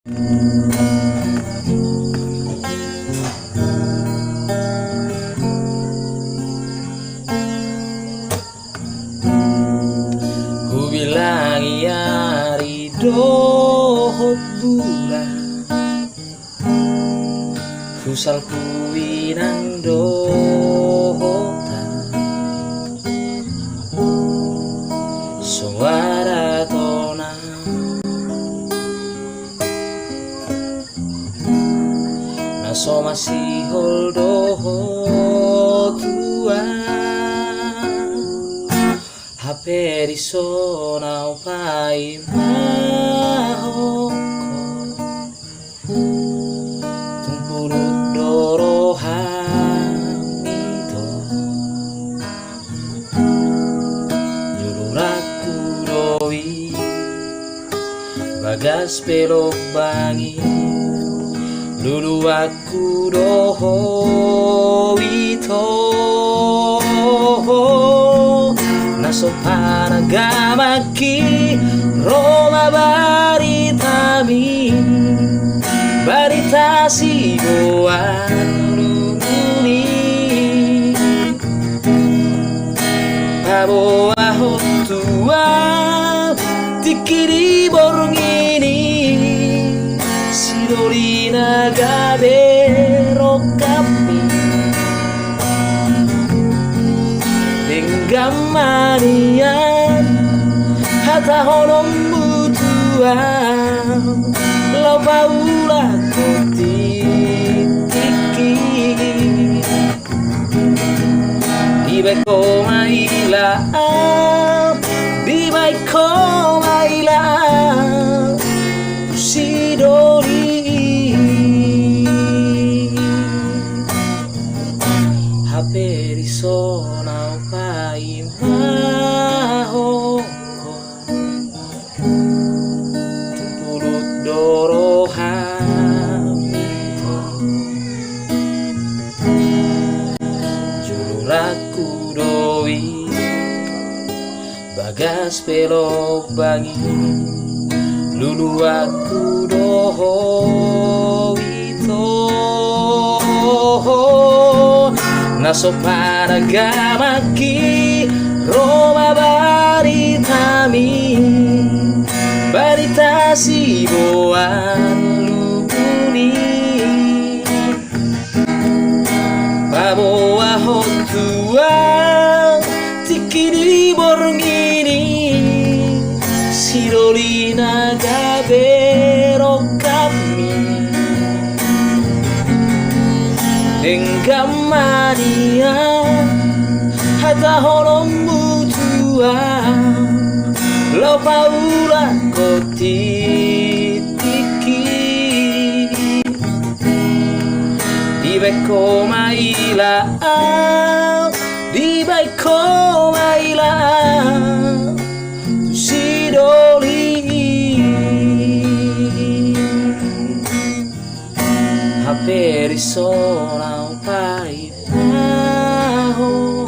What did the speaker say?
Ku bilang iya ridohot bulan, ku salpui nang dohota suara tona naso masih holdoho tua HP di sona upai mahoko tumpurut dorohan itu jururaku doi bagas pelok bangi dulu aku doho itu naso panagamaki Roma baritami barita sigoan lumuni pabo ahot tua tikiri borong ini sidolina gabero kami gamanian hata honom butuan lo paula kutitiki di beko maila di beko maila sidori HP di sona upai mahoko tumpurut dorohan jururaku doi bagas pelok bangi lulu aku doho itu naso panagamaki Roma baritami barita siboan lupuni pabo ahot tua tikiri borong ini sidolina gabero kami enggamania hata honom butuan lo paula kotitiki di beko maila di beko maila tu sidoli HP di sona upai mahoko